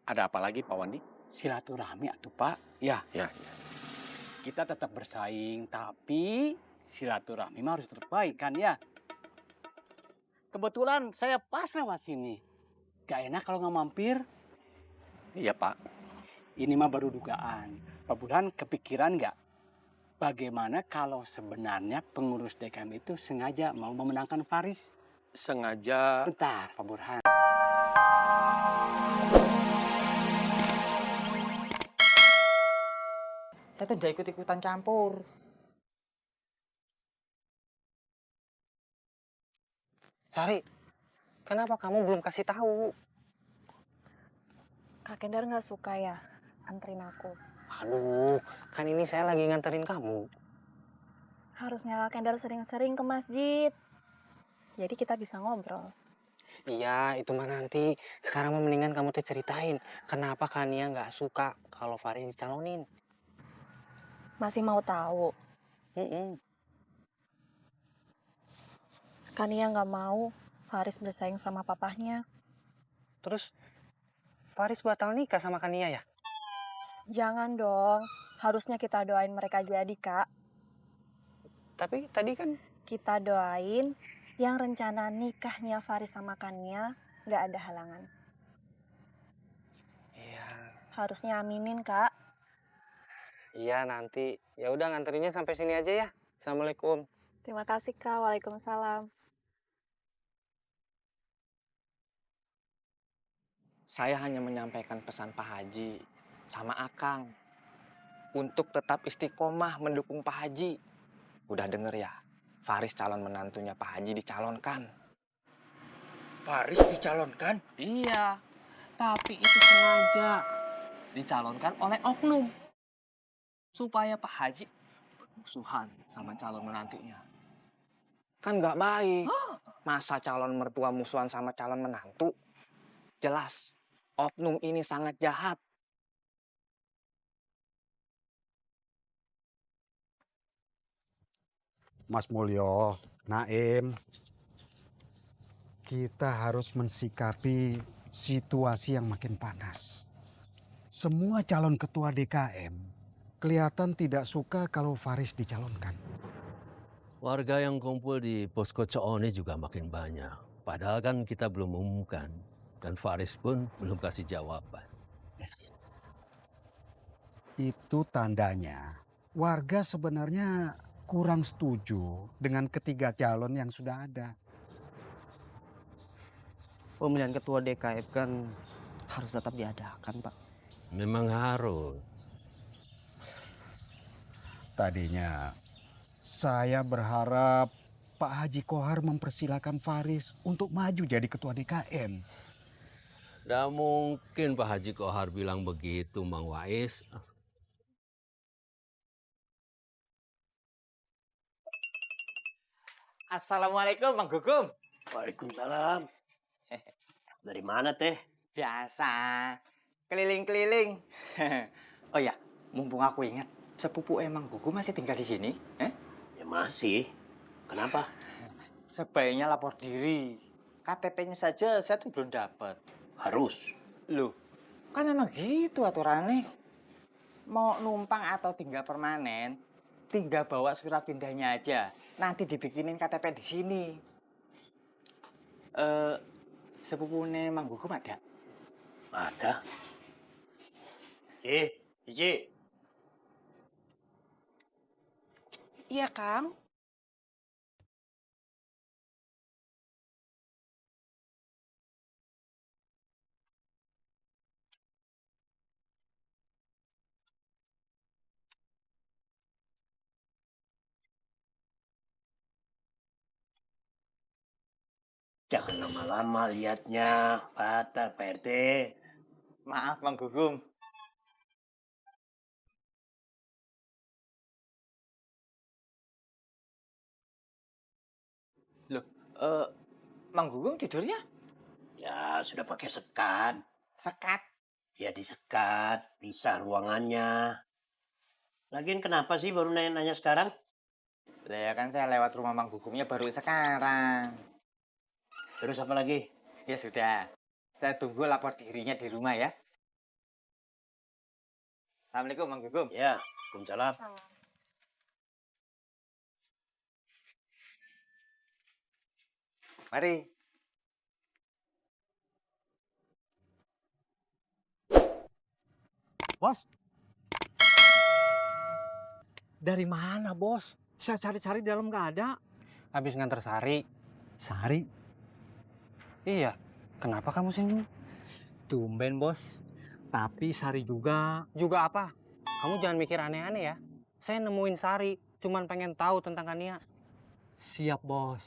Ada apa lagi Pak Wandi? Silaturahmi atuh Pak. Ya, Ya. kita tetap bersaing, tapi silaturahmi mah harus terbaik kan ya. Kebetulan saya pas lewat sini. Gak enak kalau nggak mampir. Iya Pak. Ini mah baru dugaan. Pak Burhan kepikiran nggak? Bagaimana kalau sebenarnya pengurus DKM itu sengaja mau memenangkan Faris? Sengaja. Bentar, Pak Burhan. Saya tuh udah ikut-ikutan campur. Sari, kenapa kamu belum kasih tahu? Kak Kendar nggak suka ya anterin aku. Aduh, kan ini saya lagi nganterin kamu. Harusnya Kak Kendar sering-sering ke masjid. Jadi kita bisa ngobrol. Iya, itu mah nanti. Sekarang mah mendingan kamu tuh ceritain kenapa Kania nggak suka kalau Faris dicalonin. Masih mau tahu? Mm-mm. Kania nggak mau Faris bersaing sama papahnya. Terus Faris batal nikah sama Kania ya? Jangan dong. Harusnya kita doain mereka jadi, Kak. Tapi tadi kan Kita doain yang rencana nikahnya Faris sama Kania nggak ada halangan. iya, Harusnya aminin, Kak. iya nanti. Ya udah nganterinnya sampai sini aja ya. Assalamualaikum. Terima kasih, Kak. Waalaikumsalam. Saya hanya menyampaikan pesan Pak Haji sama Akang untuk tetap istiqomah mendukung Pak Haji. Udah denger ya, Faris calon menantunya Pak Haji dicalonkan. Faris dicalonkan? Iya, tapi itu sengaja dicalonkan oleh oknum supaya Pak Haji bermusuhan sama calon menantunya. Kan nggak baik. Masa calon mertua musuhan sama calon menantu? Jelas, oknum ini sangat jahat. Mas Mulyo, Naim, kita harus mensikapi situasi yang makin panas. Semua calon ketua DKM kelihatan tidak suka kalau Faris dicalonkan. Warga yang kumpul di posko Coone juga makin banyak. Padahal kan kita belum umumkan. Dan Faris pun belum kasih jawaban. Itu tandanya warga sebenarnya kurang setuju dengan ketiga calon yang sudah ada. Pemilihan ketua DKM kan harus tetap diadakan, Pak. Memang harus. Tadinya saya berharap Pak Haji Kohar mempersilahkan Faris untuk maju jadi ketua DKM. Tidak mungkin Pak Haji Kohar bilang begitu, Mang Wais. Assalamualaikum, Bang Gugum. Waalaikumsalam. Dari mana teh? Biasa, keliling-keliling. Oh ya, mumpung aku ingat, sepupu emang Gugum masih tinggal di sini. Ya masih. Kenapa? Sebaiknya lapor diri. KTP-nya saja saya tuh belum dapat. Harus. Loh, kan emang gitu aturannya. Mau numpang atau tinggal permanen, tinggal bawa surat pindahnya aja. Nanti dibikinin KTP di sini. Sepupunya Mang Gugum ada? Ada. Cici. Iya, Kang. Jangan lama-lama lihatnya. Patah Pak RT. Maaf, Mang Gugum. Loh, Mang Gugum tidurnya? Ya sudah pakai sekat. Sekat. Ya disekat. Bisa ruangannya. Lagian kenapa sih baru nanya-nanya sekarang? Lah ya kan saya lewat rumah Mang Gugumnya baru sekarang. Terus apa lagi? Ya sudah, saya tunggu lapor dirinya di rumah ya. Assalamualaikum, Mang Gugum. Ya, Waalaikumsalam. Mari. Bos. Dari mana, Bos? Saya cari-cari di dalam nggak ada. Habis nganter Sari. Sari, Iya. Kenapa kamu senyum? tumben, Bos. Tapi Sari juga. Juga apa? Kamu jangan mikir aneh-aneh ya. Saya nemuin Sari, cuman pengen tahu tentang Kania. Siap, Bos.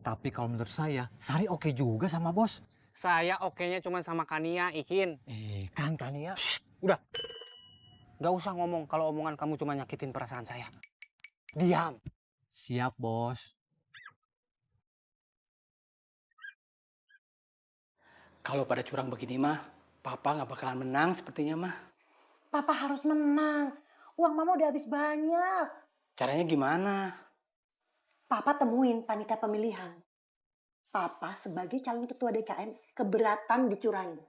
Tapi kalau menurut saya, Sari oke juga sama Bos. Saya oke-nya cuman sama Kania, Ikin. Kan ya. Udah. Gak usah ngomong kalau omongan kamu cuma nyakitin perasaan saya. Diam. Siap, Bos. Kalau pada curang begini mah, Papa nggak bakalan menang sepertinya mah. Papa harus menang. Uang mama udah habis banyak. Caranya gimana? Papa temuin panitia pemilihan. Papa sebagai calon ketua DKM keberatan dicurangi.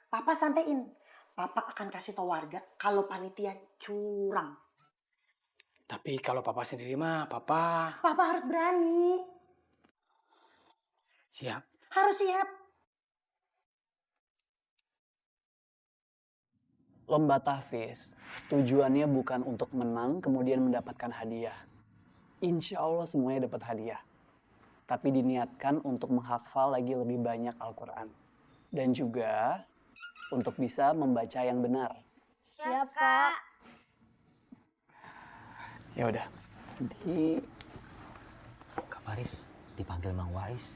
Papa sampein. Papa akan kasih tahu warga kalau panitia curang. Tapi kalau Papa sendiri mah, Papa Papa harus berani. siap. Harus siap. Lomba tahfiz tujuannya bukan untuk menang kemudian mendapatkan hadiah. Insya Allah semuanya dapat hadiah. Tapi diniatkan untuk menghafal lagi lebih banyak Al-Quran. Dan juga untuk bisa membaca yang benar. Siap, Kak. Ya udah. Di Kak Faris dipanggil Mang Wais.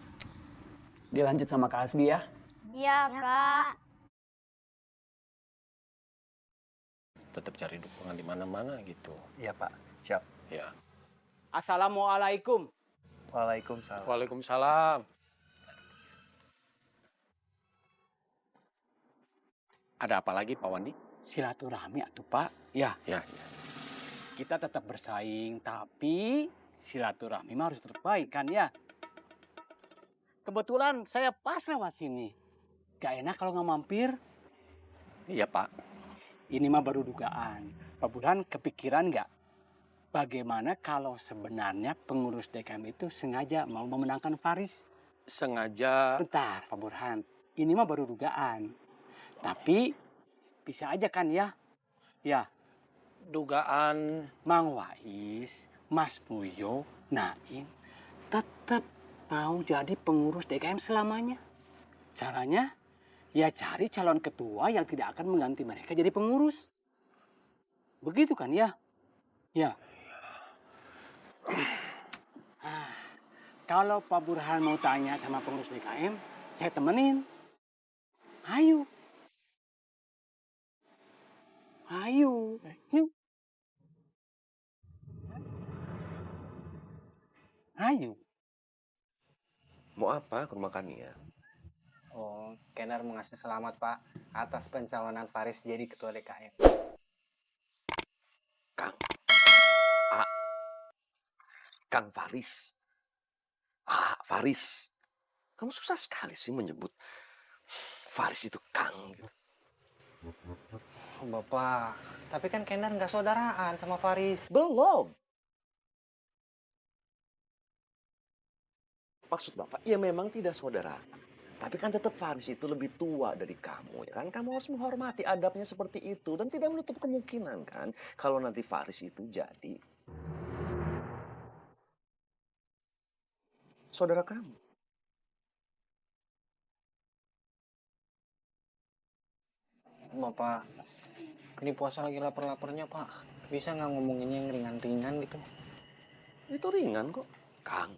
dilanjut sama Kak Hasbi ya. Iya, Kak. Tetap cari dukungan di mana-mana gitu. Iya Pak, siap. Ya. Assalamualaikum. Waalaikumsalam. Waalaikumsalam. Ada apa lagi Pak Wandi? Silaturahmi atuh Pak. Ya, Ya. kita tetap bersaing, tapi silaturahmi mah harus terbaik kan ya. Kebetulan saya pas lewat sini. Gak enak kalau nggak mampir. Iya Pak. Ini mah baru dugaan. Pak Burhan kepikiran nggak? Bagaimana kalau sebenarnya pengurus DKM itu sengaja mau memenangkan Faris? Sengaja. Bentar, Pak Burhan. Ini mah baru dugaan. Tapi bisa aja kan ya? Ya, Dugaan. Mang Wais, Mas Buyo, Naim tetap mau jadi pengurus DKM selamanya. Caranya ya cari calon ketua yang tidak akan mengganti mereka jadi pengurus. Begitu kan ya? Ya. Ah, kalau Pak Burhan mau tanya sama pengurus DKM, saya temenin. Ayo. Ayo. Yuk. Ayo. Mau apa ke rumah Kania? Oh, Kenar mau ngasih selamat Pak atas pencalonan Faris jadi ketua DKM. Kang. Kang Faris. Faris. Kamu susah sekali sih menyebut Faris itu Kang gitu. Oh, Bapak, tapi kan Kenar nggak saudaraan sama Faris. Belum. Maksud Bapak, ya memang tidak saudara. Tapi kan tetap Faris itu lebih tua dari kamu, ya kan? Kamu harus menghormati adabnya seperti itu. Dan tidak menutup kemungkinan kan, kalau nanti Faris itu jadi saudara kamu. Bapak, ini puasa lagi lapar-laparnya Pak. Bisa nggak ngomonginnya yang ringan-ringan gitu? Itu ringan kok. Kang,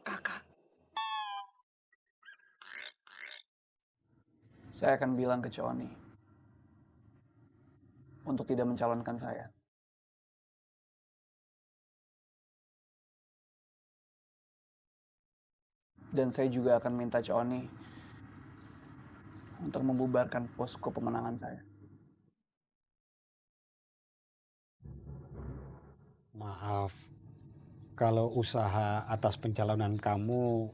kakak. Saya akan bilang ke Coni untuk tidak mencalonkan saya. Dan saya juga akan minta Coni untuk membubarkan posko pemenangan saya. Maaf, kalau usaha atas pencalonan kamu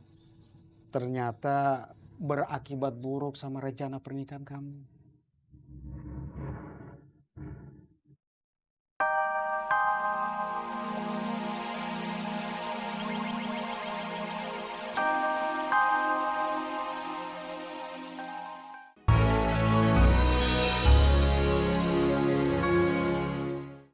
ternyata berakibat buruk sama rencana pernikahan kamu.